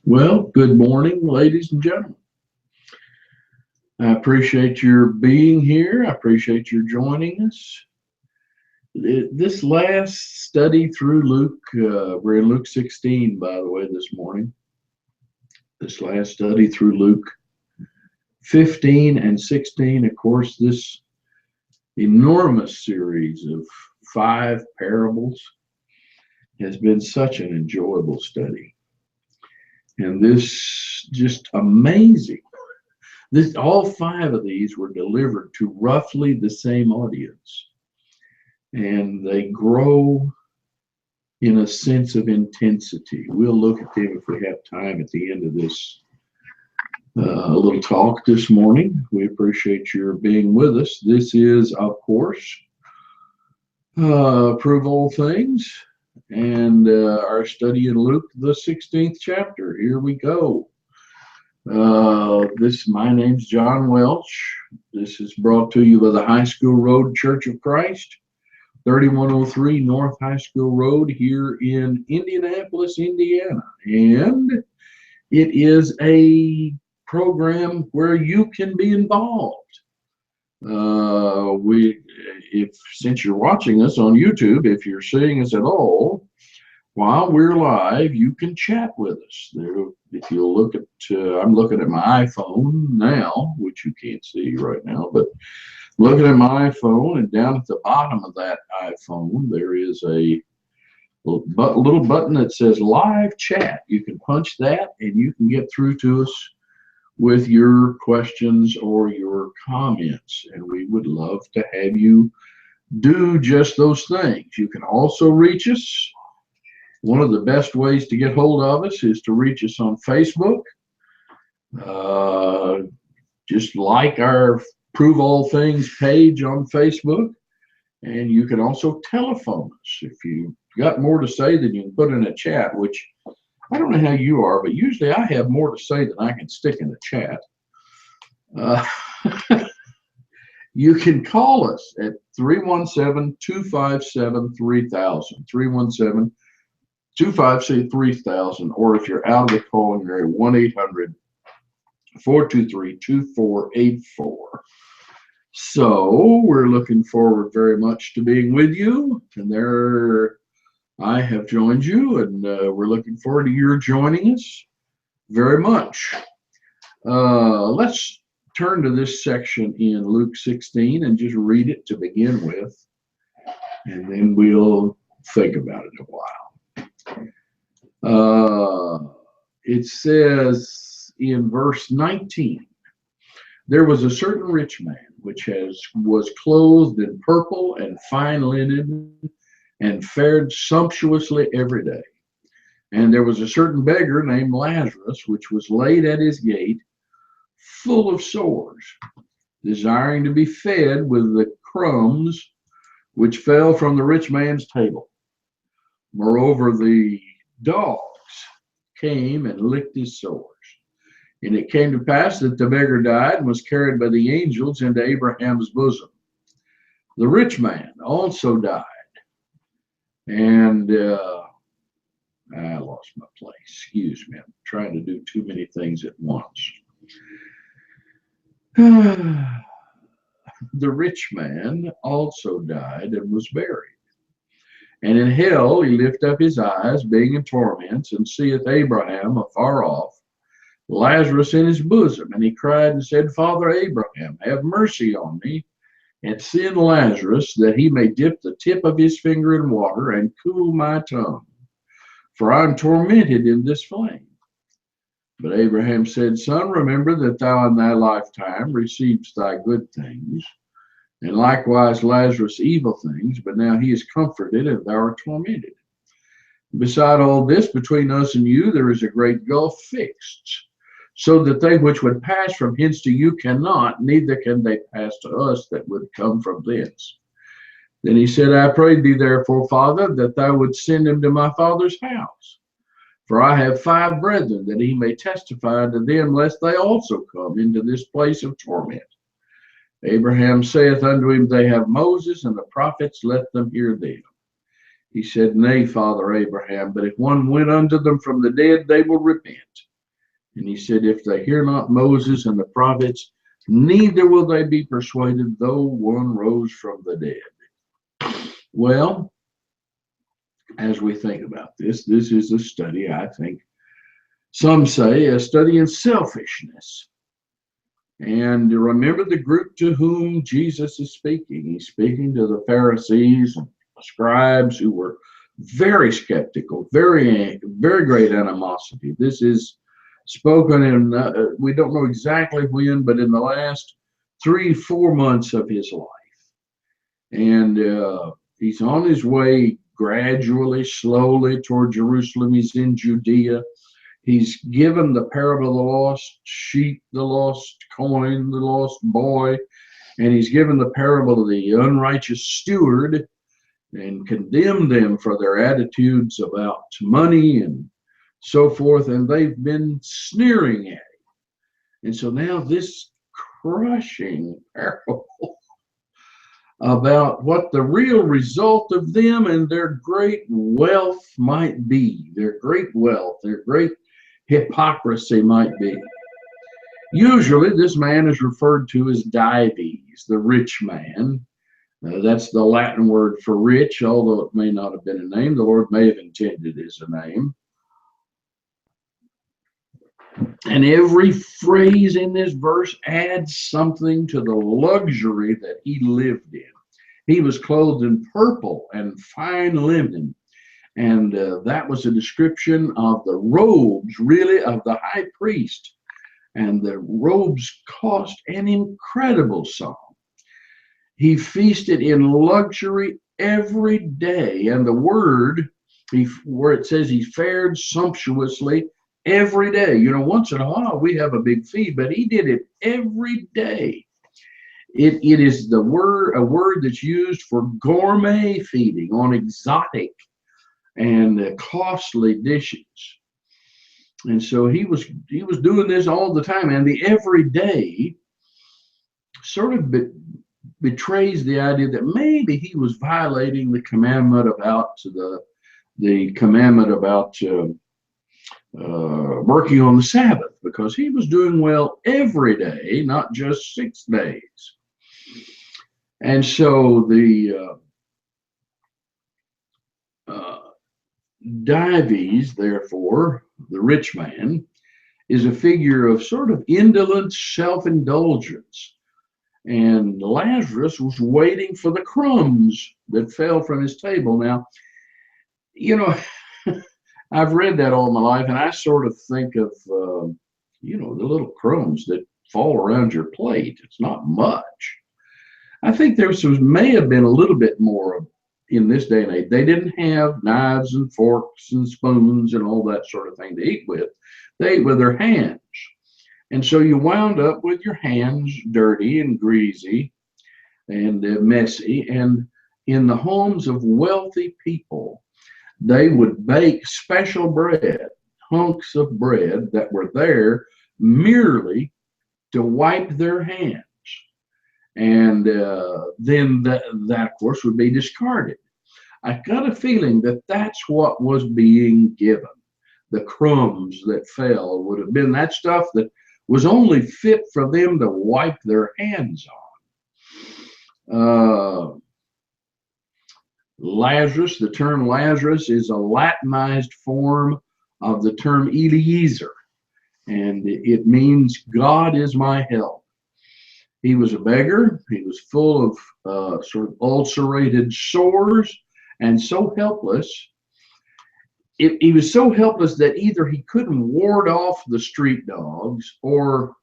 Well, good morning, ladies and gentlemen. I appreciate your being here. I appreciate your joining us. This last study through Luke, we're in Luke 16, by the way, this morning. This last study through Luke 15 and 16, of course, this enormous series of 5 parables has been such an enjoyable study. And this just amazing. All 5 of these were delivered to roughly the same audience, and they grow in a sense of intensity. We'll look at them if we have time at the end of this little talk this morning. We appreciate your being with us. This is, of course, Prove All Things, and our study in Luke, the 16th chapter. Here we go. My name's John Welch. This is brought to you by the High School Road Church of Christ, 3103 North High School Road here in Indianapolis, Indiana. And it is a program where you can be involved. Since you're watching us on YouTube, if you're seeing us at all, while we're live, you can chat with us. If you'll look at, I'm looking at my iPhone now, which you can't see right now, but looking at my iPhone, and down at the bottom of that iPhone, there is a little button that says live chat. You can punch that and you can get through to us with your questions or your comments. And we would love to have you do just those things. You can also reach us. One of the best ways to get hold of us is to reach us on Facebook. Just like our Prove All Things page on Facebook. And you can also telephone us. If you've got more to say than you can put in a chat, which I don't know how you are, but usually I have more to say than I can stick in a chat. You can call us at 317-257-3000, 317-257-3000, or if you're out of the calling area, 1-800-423-2484. So we're looking forward very much to being with you, and I have joined you, and we're looking forward to your joining us very much. Let's turn to this section in Luke 16 and just read it to begin with, and then we'll think about it a while. It says in verse 19, there was a certain rich man which was clothed in purple and fine linen and fared sumptuously every day. And there was a certain beggar named Lazarus, which was laid at his gate, full of sores, desiring to be fed with the crumbs which fell from the rich man's table. Moreover, the dogs came and licked his sores. And it came to pass that the beggar died and was carried by the angels into Abraham's bosom. The rich man also died. And I lost my place. Excuse me. I'm trying to do too many things at once. The rich man also died and was buried. And in hell he lift up his eyes, being in torments, and seeth Abraham afar off, Lazarus in his bosom. And he cried and said, Father Abraham, have mercy on me, and send Lazarus, that he may dip the tip of his finger in water and cool my tongue, for I am tormented in this flame. But Abraham said, Son, remember that thou in thy lifetime receivest thy good things, and likewise Lazarus evil things, but now he is comforted, and thou art tormented. Beside all this, between us and you, there is a great gulf fixed, so that they which would pass from hence to you cannot, neither can they pass to us that would come from thence. Then he said, I pray thee therefore, Father, that thou would send him to my father's house. For I have 5 brethren, that he may testify unto them, lest they also come into this place of torment. Abraham saith unto him, They have Moses and the prophets, let them hear them. He said, Nay, Father Abraham, but if one went unto them from the dead, they will repent. And he said, if they hear not Moses and the prophets, neither will they be persuaded, though one rose from the dead. Well, as we think about this, this is a study, I think, some say a study in selfishness. And remember the group to whom Jesus is speaking. He's speaking to the Pharisees and scribes who were very skeptical, very great animosity. This is spoken in, we don't know exactly when, but in the last 3-4 months of his life. And he's on his way gradually, slowly toward Jerusalem. He's in Judea. He's given the parable of the lost sheep, the lost coin, the lost boy, and he's given the parable of the unrighteous steward and condemned them for their attitudes about money and so forth, and they've been sneering at him. And so now this crushing parable about what the real result of them and their great wealth might be, their great wealth, their great hypocrisy might be. Usually this man is referred to as Dives, the rich man. That's the Latin word for rich, although it may not have been a name. The Lord may have intended it as a name. And every phrase in this verse adds something to the luxury that he lived in. He was clothed in purple and fine linen. And that was a description of the robes, really, of the high priest. And the robes cost an incredible sum. He feasted in luxury every day. And the word, where it says he fared sumptuously every day. You know, once in a while we have a big feed, but he did it every day. It is a word that's used for gourmet feeding on exotic and costly dishes. And so he was doing this all the time, and the everyday sort of betrays the idea that maybe he was violating the commandment about working on the Sabbath, because he was doing well every day, not just 6 days. And so the Dives, therefore, the rich man, is a figure of sort of indolent self-indulgence. And Lazarus was waiting for the crumbs that fell from his table. Now, you know, I've read that all my life, and I sort of think of, you know, the little crumbs that fall around your plate. It's not much. I think may have been a little bit more in this day and age. They didn't have knives and forks and spoons and all that sort of thing to eat with. They ate with their hands. And so you wound up with your hands dirty and greasy and messy. And in the homes of wealthy people, they would bake special bread, hunks of bread that were there merely to wipe their hands. And then that, of course, would be discarded. I got a feeling that that's what was being given. The crumbs that fell would have been that stuff that was only fit for them to wipe their hands on. Lazarus, the term Lazarus is a Latinized form of the term Eliezer, and it means God is my help. He was a beggar. He was full of sort of ulcerated sores and so helpless. He was so helpless that either he couldn't ward off the street dogs or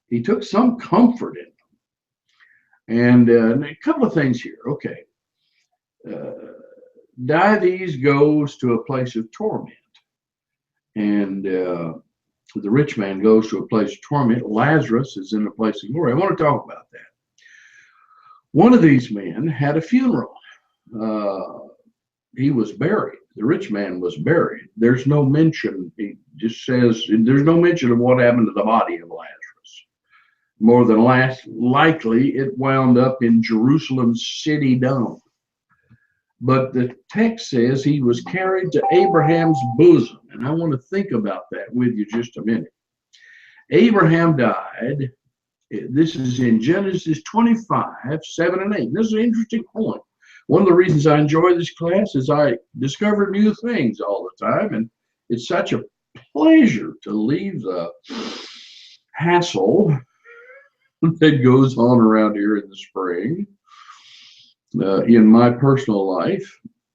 he took some comfort in them. And a couple of things here. Okay. Dives goes to a place of torment, and the rich man goes to a place of torment. Lazarus is in a place of glory. I want to talk about that. One of these men had a funeral. He was buried. The rich man was buried. There's no mention. He just says there's no mention of what happened to the body of Lazarus. More than likely, it wound up in Jerusalem's city dome. But the text says he was carried to Abraham's bosom. And I want to think about that with you just a minute. Abraham died. This is in Genesis 25, 7 and 8. This is an interesting point. One of the reasons I enjoy this class is I discover new things all the time, and it's such a pleasure to leave the hassle that goes on around here in the spring in my personal life,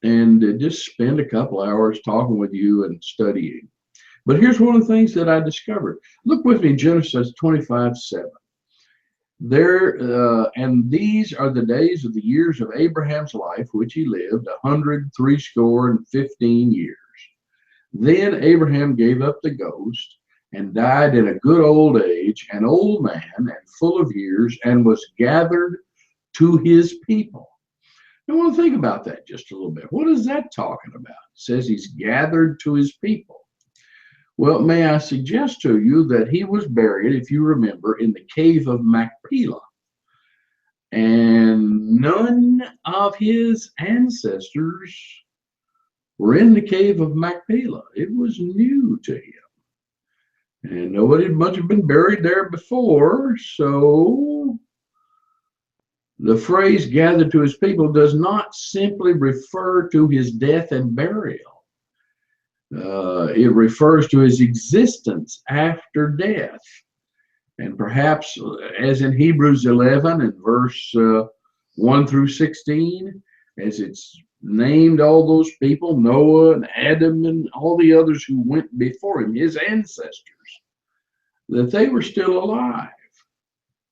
and just spend a couple hours talking with you and studying. But here's one of the things that I discovered. Look with me, Genesis 25, 7. And these are the days of the years of Abraham's life, which he lived 100 3 score and 15 years. Then Abraham gave up the ghost and died in a good old age, an old man and full of years, and was gathered to his people. I want to think about that just a little bit. What is that talking about? It says he's gathered to his people. Well, may I suggest to you that he was buried, if you remember, in the cave of Machpelah. And none of his ancestors were in the cave of Machpelah. It was new to him. And nobody much had been buried there before, so the phrase gathered to his people does not simply refer to his death and burial. It refers to his existence after death. And perhaps, as in Hebrews 11 and verse 1 through 16, as it's named all those people, Noah and Adam and all the others who went before him, his ancestors, that they were still alive.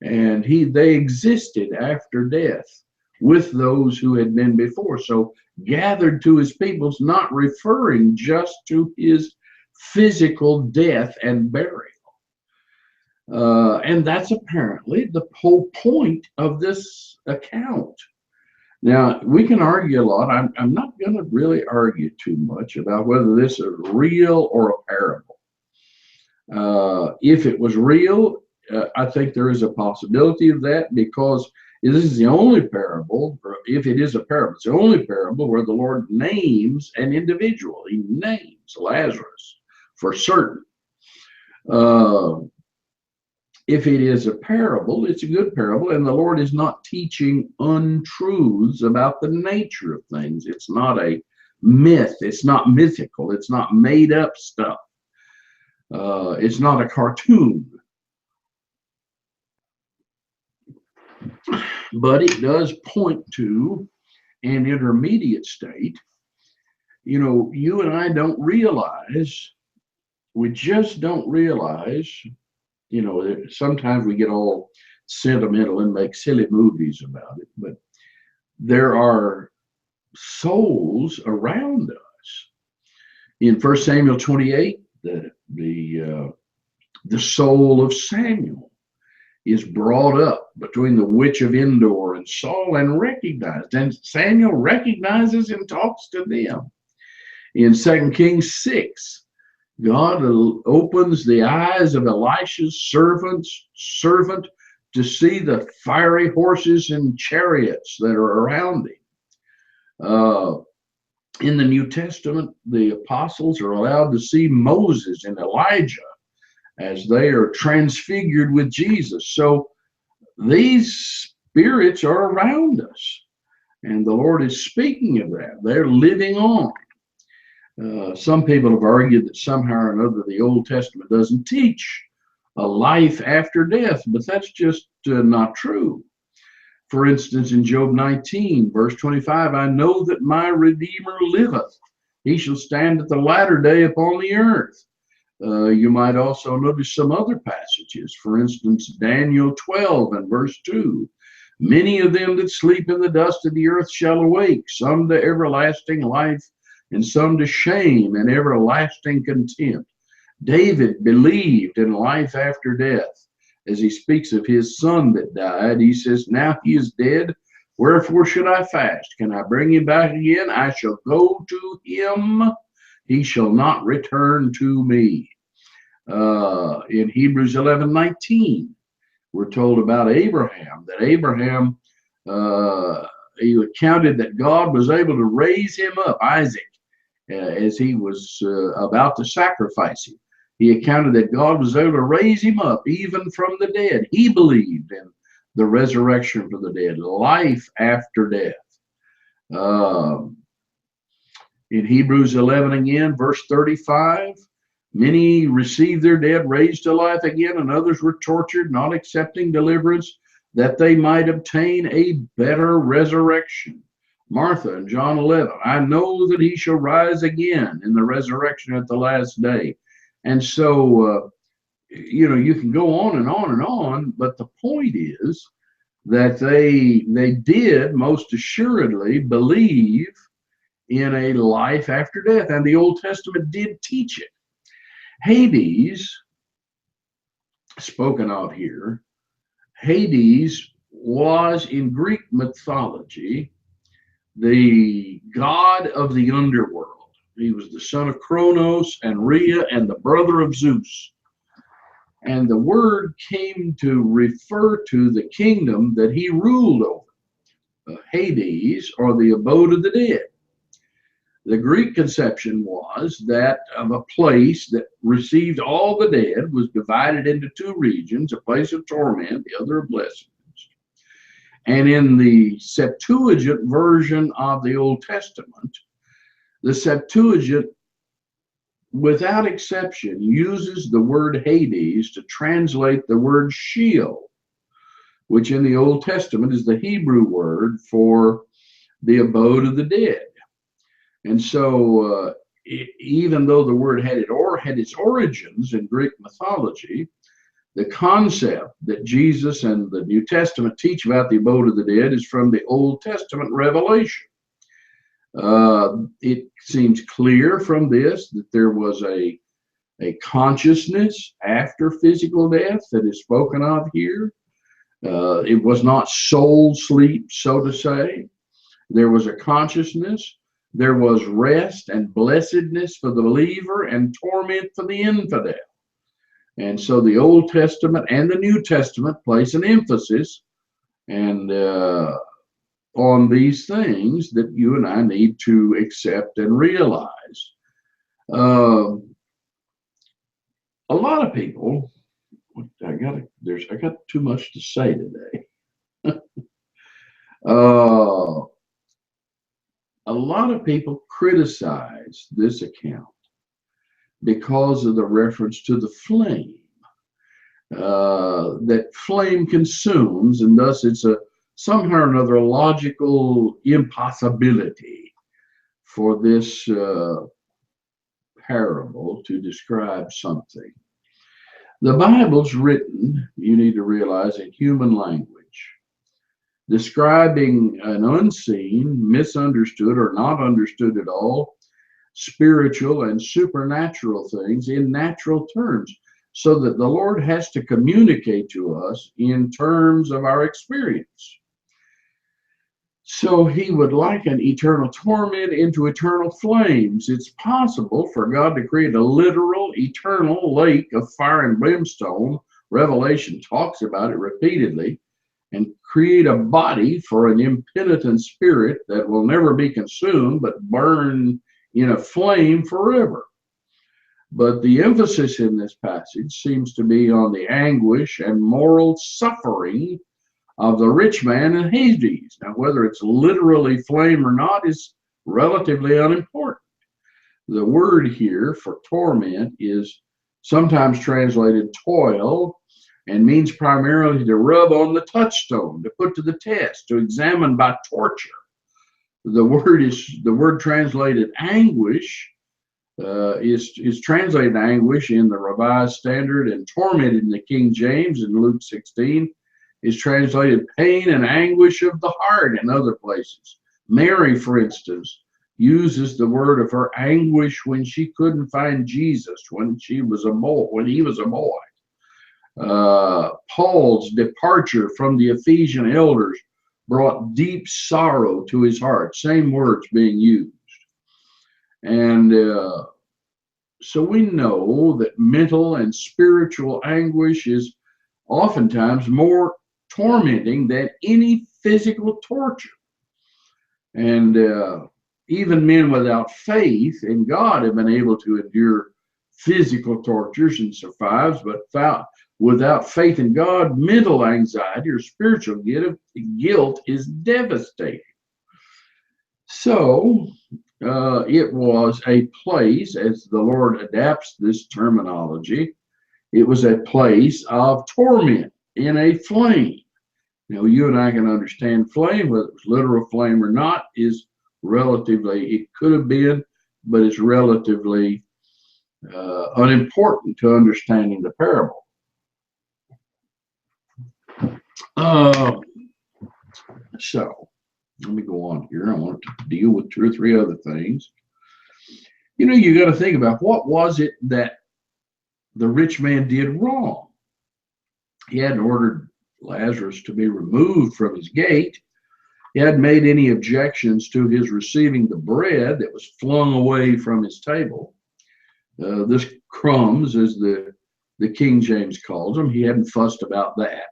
And they existed after death with those who had been before. So gathered to his people is not referring just to his physical death and burial. And that's apparently the whole point of this account. Now, we can argue a lot. I'm not going to really argue too much about whether this is real or a parable. If it was real, I think there is a possibility of that, because this is the only parable, or if it is a parable, it's the only parable where the Lord names an individual. He names Lazarus for certain. If it is a parable, it's a good parable, and the Lord is not teaching untruths about the nature of things. It's not a myth. It's not mythical. It's not made up stuff. It's not a cartoon. But it does point to an intermediate state. You know, you and I don't realize, we just don't realize, you know, sometimes we get all sentimental and make silly movies about it, but there are souls around us. In 1 Samuel 28, the soul of Samuel is brought up between the witch of Endor and Saul and recognized. And Samuel recognizes and talks to them. In 2 Kings 6, God opens the eyes of Elisha's servant to see the fiery horses and chariots that are around him. In the New Testament, the apostles are allowed to see Moses and Elijah as they are transfigured with Jesus. So these spirits are around us, and the Lord is speaking of that. They're living on. Some people have argued that somehow or another the Old Testament doesn't teach a life after death, but that's just not true. For instance, in Job 19, verse 25, I know that my Redeemer liveth. He shall stand at the latter day upon the earth. You might also notice some other passages. For instance, Daniel 12 and verse 2. Many of them that sleep in the dust of the earth shall awake, some to everlasting life, and some to shame and everlasting contempt. David believed in life after death. As he speaks of his son that died, he says, now he is dead. Wherefore should I fast? Can I bring him back again? I shall go to him. He shall not return to me. In Hebrews 11:19, we're told about Abraham, that Abraham, he counted that God was able to raise him up, Isaac, as he was about to sacrifice him. He accounted that God was able to raise him up even from the dead. He believed in the resurrection from the dead, life after death. Um, in Hebrews 11 again, verse 35, many received their dead raised to life again, and others were tortured, not accepting deliverance, that they might obtain a better resurrection. Martha in John 11, I know that he shall rise again in the resurrection at the last day. And so, you can go on and on and on, but the point is that they did most assuredly believe in a life after death, and the Old Testament did teach it. Hades, spoken of here, Hades was in Greek mythology the god of the underworld. He was the son of Kronos and Rhea and the brother of Zeus. And the word came to refer to the kingdom that he ruled over, Hades, or the abode of the dead. The Greek conception was that of a place that received all the dead was divided into two regions, a place of torment, the other of blessings. And in the Septuagint version of the Old Testament, the Septuagint, without exception, uses the word Hades to translate the word Sheol, which in the Old Testament is the Hebrew word for the abode of the dead. And so even though the word had its origins in Greek mythology, the concept that Jesus and the New Testament teach about the abode of the dead is from the Old Testament revelation. It seems clear from this that there was a consciousness after physical death that is spoken of here. It was not soul sleep, so to say. There was a consciousness. There was rest and blessedness for the believer and torment for the infidel. And so the Old Testament and the New Testament place an emphasis and on these things that you and I need to accept and realize. A lot of people, I got too much to say today. A lot of people criticize this account because of the reference to the flame, that flame consumes, and thus it's somehow or another a logical impossibility for this parable to describe something. The Bible's written, you need to realize, in human language, describing an unseen, misunderstood, or not understood at all, spiritual and supernatural things in natural terms, so that the Lord has to communicate to us in terms of our experience. So he would liken eternal torment into eternal flames. It's possible for God to create a literal, eternal lake of fire and brimstone. Revelation talks about it repeatedly, and create a body for an impenitent spirit that will never be consumed but burn in a flame forever. But the emphasis in this passage seems to be on the anguish and moral suffering of the rich man in Hades. Now, whether it's literally flame or not is relatively unimportant. The word here for torment is sometimes translated toil, and means primarily to rub on the touchstone, to put to the test, to examine by torture. The word translated anguish is translated anguish in the Revised Standard, and tormented in the King James in Luke 16 is translated pain and anguish of the heart in other places. Mary, for instance, uses the word of her anguish when she couldn't find Jesus when he was a boy. Paul's departure from the Ephesian elders brought deep sorrow to his heart, same words being used. And so we know that mental and spiritual anguish is oftentimes more tormenting than any physical torture. And even men without faith in God have been able to endure physical tortures and survives, but without faith in God, mental anxiety or spiritual guilt is devastating. So it was a place, as the Lord adapts this terminology, it was a place of torment in a flame. Now, you and I can understand flame, whether it was literal flame or not, is relatively, it could have been, but it's relatively unimportant to understanding the parable. So, let me go on here. I want to deal with 2 or 3 other things. You know, you got to think about what was it that the rich man did wrong. He hadn't ordered Lazarus to be removed from his gate. He hadn't made any objections to his receiving the bread that was flung away from his table. This crumbs, as the King James calls them, he hadn't fussed about that.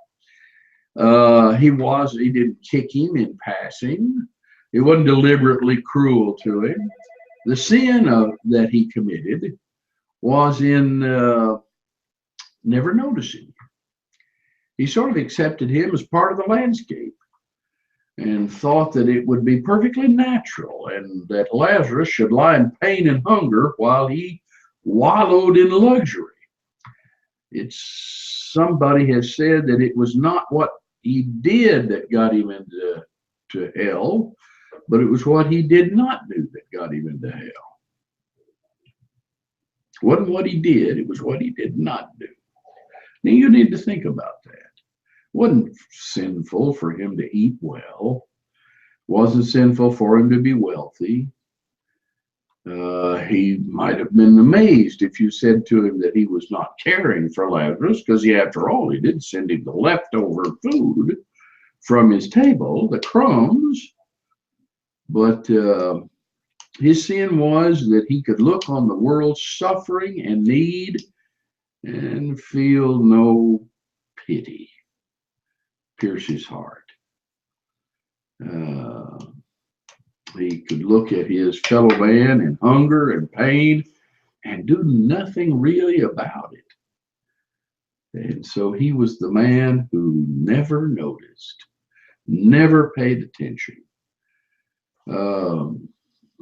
He didn't kick him in passing. It wasn't deliberately cruel to him. The sin that he committed was in never noticing. He sort of accepted him as part of the landscape and thought that it would be perfectly natural and that Lazarus should lie in pain and hunger while he wallowed in luxury. Somebody has said that it was not what he did that got him into hell, but it was what he did not do that got him into hell. It wasn't what he did, it was what he did not do. Now you need to think about that. It wasn't sinful for him to eat well. It wasn't sinful for him to be wealthy. He might have been amazed if you said to him that he was not caring for Lazarus, because after all, he did send him the leftover food from his table, the crumbs. But his sin was that he could look on the world's suffering and need and feel no pity. Pierce his heart. He could look at his fellow man in hunger and pain and do nothing really about it. And so he was the man who never noticed, never paid attention.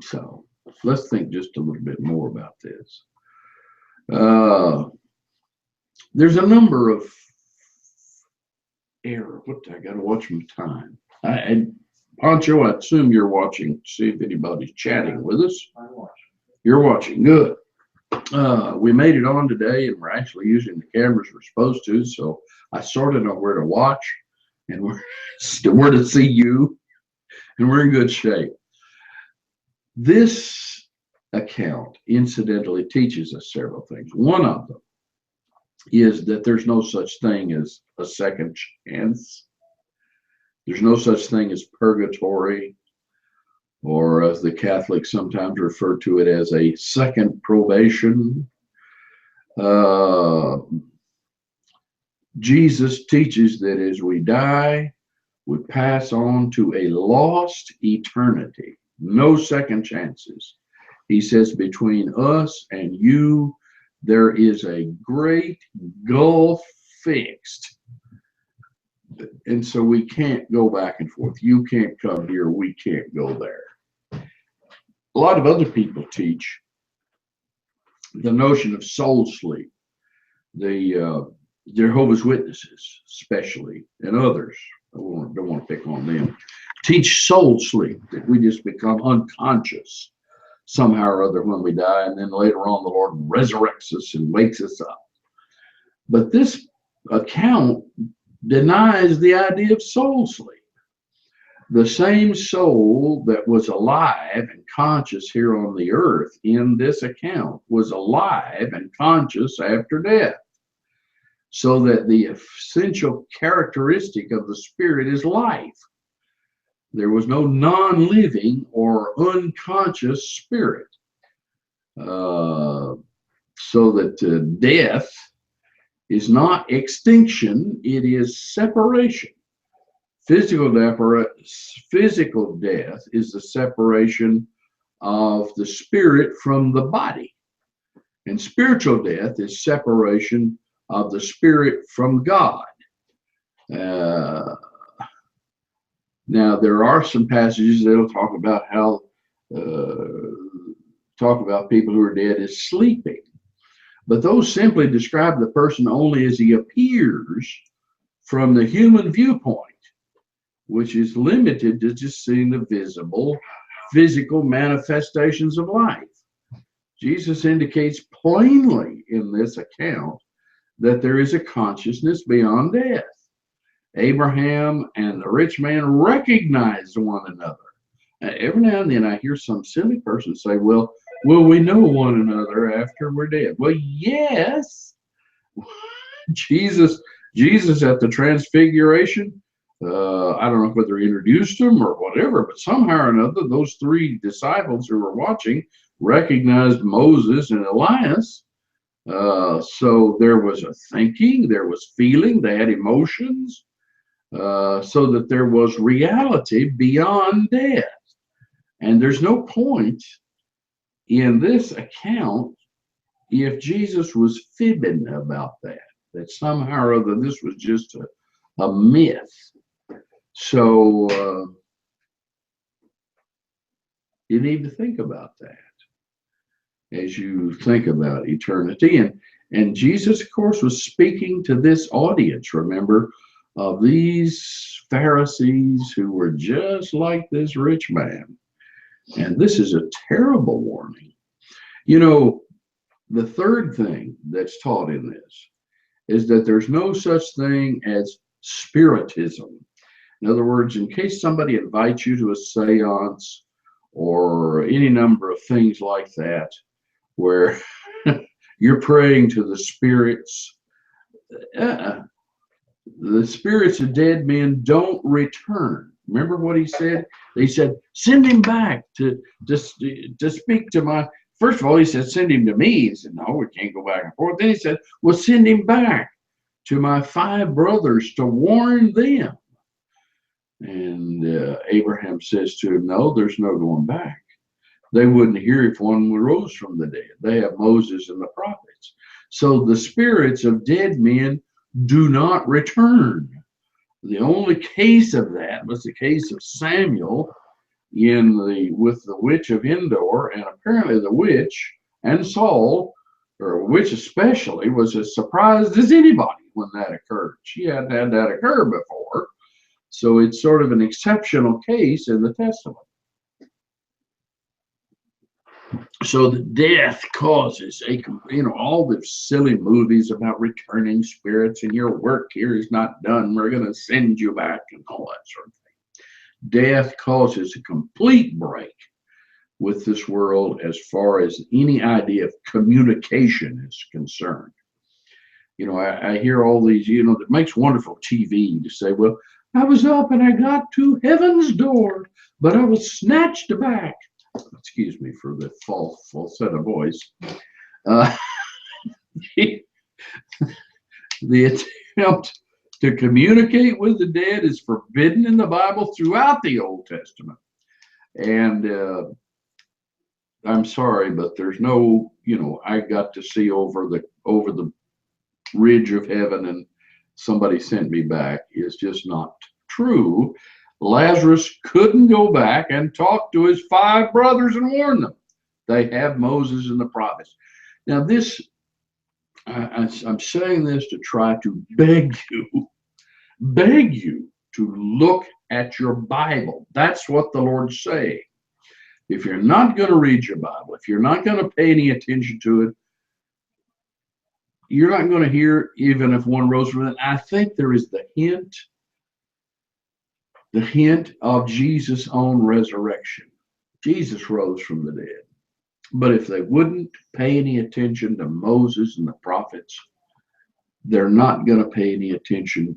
So let's think just a little bit more about this. There's a number of error. I got to watch my time. Pancho, I assume you're watching. See if anybody's chatting with us. I'm watching. You're watching. Good. We made it on today, and we're actually using the cameras we're supposed to. So I sort of know where to watch, and where to see you, and we're in good shape. This account, incidentally, teaches us several things. One of them is that there's no such thing as a second chance. There's no such thing as purgatory, or as the Catholics sometimes refer to it as a second probation. Jesus teaches that as we die, we pass on to a lost eternity. No second chances. He says, between us and you, there is a great gulf fixed. And so we can't go back and forth. You can't come here, we can't go there. A lot of other people teach the notion of soul sleep. The Jehovah's Witnesses, especially, and others, I don't want to pick on them, teach soul sleep, that we just become unconscious somehow or other when we die, and then later on the Lord resurrects us and wakes us up. But this account denies the idea of soul sleep. The same soul that was alive and conscious here on the earth in this account was alive and conscious after death. So that the essential characteristic of the spirit is life. There was no non-living or unconscious spirit. So that death is not extinction, it is separation. Physical death is the separation of the spirit from the body. And spiritual death is separation of the spirit from God. Uh, Now, there are some passages that'll talk about how, talk about people who are dead as sleeping. But those simply describe the person only as he appears from the human viewpoint, which is limited to just seeing the visible, physical manifestations of life. Jesus indicates plainly in this account that there is a consciousness beyond death. Abraham and the rich man recognized one another. Every now and then I hear some silly person say, well, will we know one another after we're dead? Well, yes. Jesus at the transfiguration, I don't know whether he introduced them or whatever, but somehow or another, those three disciples who were watching recognized Moses and Elias. So there was a thinking, there was feeling, they had emotions, so that there was reality beyond death. And there's no point in this account if Jesus was fibbing about that somehow or other this was just a myth. So you need to think about that as you think about eternity. And Jesus, of course, was speaking to this audience, remember, of these Pharisees who were just like this rich man. And this is a terrible warning. You know, the third thing that's taught in this is that there's no such thing as spiritism. In other words, in case somebody invites you to a seance or any number of things like that, where you're praying to the spirits, the spirits of dead men don't return. Remember what he said? They said, send him back to speak to my. First of all, he said, send him to me. He said, no, we can't go back and forth. Then he said, well, send him back to my 5 brothers to warn them. And Abraham says to him, no, there's no going back. They wouldn't hear if one rose from the dead. They have Moses and the prophets. So the spirits of dead men do not return. The only case of that was the case of Samuel with the witch of Endor, and apparently the witch and Saul, or witch especially, was as surprised as anybody when that occurred. She hadn't had that occur before, so it's sort of an exceptional case in the Testament. So the death causes all the silly movies about returning spirits and your work here is not done, we're going to send you back and all that sort of thing. Death causes a complete break with this world as far as any idea of communication is concerned. I hear all these, it makes wonderful TV to say, well, I was up and I got to heaven's door, but I was snatched back. Excuse me for the falsetto voice. The attempt to communicate with the dead is forbidden in the Bible throughout the Old Testament. And I'm sorry, but there's no, I got to see over the ridge of heaven and somebody sent me back is just not true. Lazarus couldn't go back and talk to his 5 brothers and warn them. They have Moses and the prophets. Now this, I'm saying this to try to beg you to look at your Bible. That's what the Lord's saying. If you're not going to read your Bible, if you're not going to pay any attention to it, you're not going to hear even if one rose from it. I think there is the hint of Jesus' own resurrection. Jesus rose from the dead. But if they wouldn't pay any attention to Moses and the prophets, they're not going to pay any attention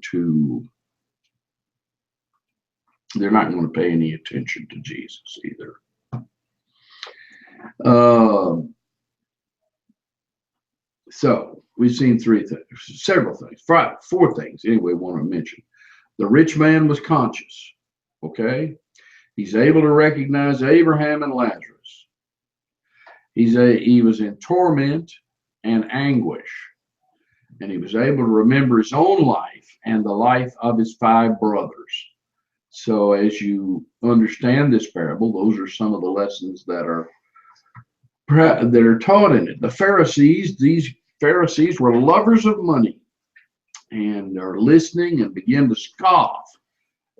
to Jesus either. So we've seen several things, 4 things anyway, I want to mention. The rich man was conscious, okay? He's able to recognize Abraham and Lazarus. He was in torment and anguish. And he was able to remember his own life and the life of his 5 brothers. So as you understand this parable, those are some of the lessons that are taught in it. The Pharisees, these Pharisees were lovers of money and are listening and begin to scoff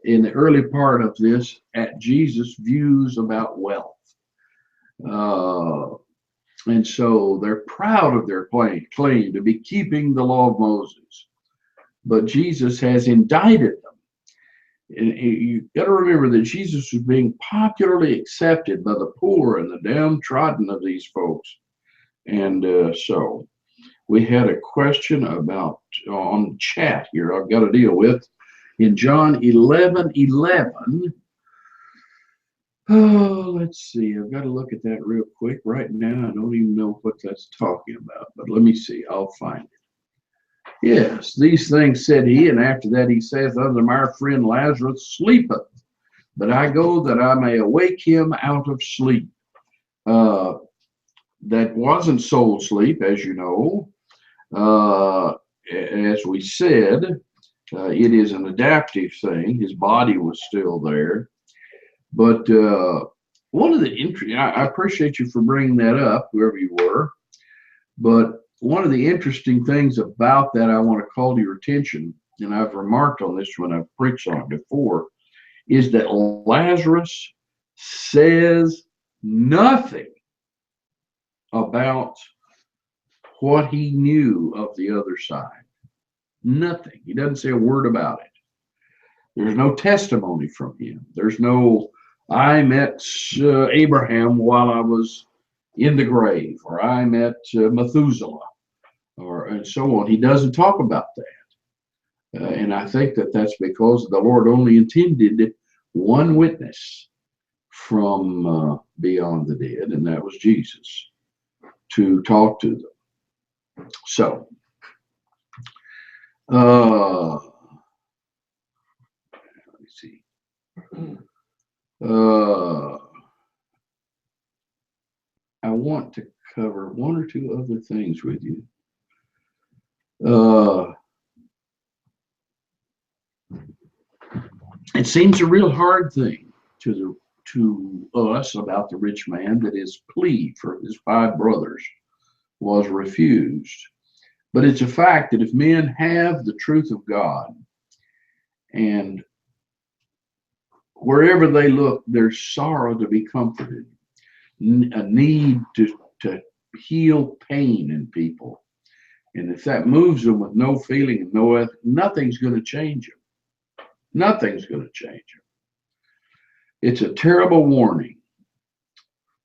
in the early part of this at Jesus' views about wealth. And so they're proud of their claim to be keeping the law of Moses. But Jesus has indicted them. And you got to remember that Jesus was being popularly accepted by the poor and the downtrodden of these folks. And so we had a question about on chat here I've got to deal with. In John 11:11, oh, let's see. I've got to look at that real quick. Right now, I don't even know what that's talking about, but let me see. I'll find it. Yes, these things said he, and after that he saith unto them, our friend Lazarus sleepeth, but I go that I may awake him out of sleep. That wasn't soul sleep, as you know. As we said, it is an adaptive thing. His body was still there. But one of the I appreciate you for bringing that up, whoever you were. But one of the interesting things about that I want to call to your attention, and I've remarked on this when I've preached on it before, is that Lazarus says nothing about what he knew of the other side. Nothing. He doesn't say a word about it. There's no testimony from him. There's no, I met Abraham while I was in the grave, or I met Methuselah, and so on. He doesn't talk about that. And I think that that's because the Lord only intended one witness from beyond the dead, and that was Jesus, to talk to them. So, let me see. I want to cover one or two other things with you. It seems a real hard thing to us about the rich man that his plea for his 5 brothers was refused. But it's a fact that if men have the truth of God, and wherever they look, there's sorrow to be comforted, a need to heal pain in people. And if that moves them with no feeling and no ethic, nothing's going to change them. Nothing's going to change them. It's a terrible warning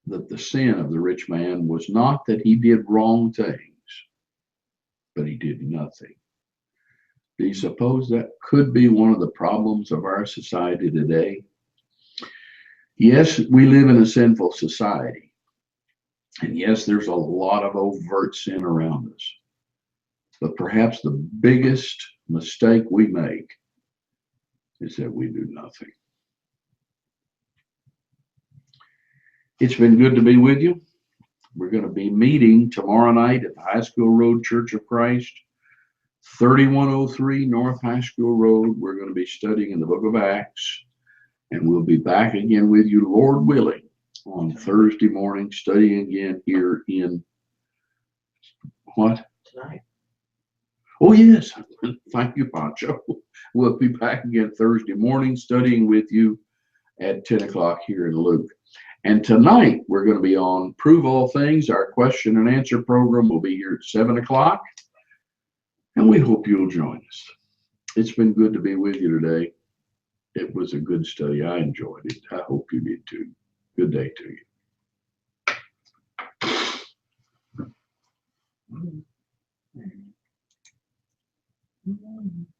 that the sin of the rich man was not that he did wrong things, but he did nothing. Do you suppose that could be one of the problems of our society today? Yes, we live in a sinful society. And yes, there's a lot of overt sin around us. But perhaps the biggest mistake we make is that we do nothing. It's been good to be with you. We're going to be meeting tomorrow night at the High School Road Church of Christ, 3103 North High School Road. We're going to be studying in the book of Acts, and we'll be back again with you, Lord willing, on Thursday morning, studying again here in what? Tonight. Oh, yes. Thank you, Pancho. We'll be back again Thursday morning, studying with you at 10 o'clock here in Luke. And tonight, we're going to be on Prove All Things. Our question and answer program will be here at 7 o'clock. And we hope you'll join us. It's been good to be with you today. It was a good study. I enjoyed it. I hope you did too. Good day to you.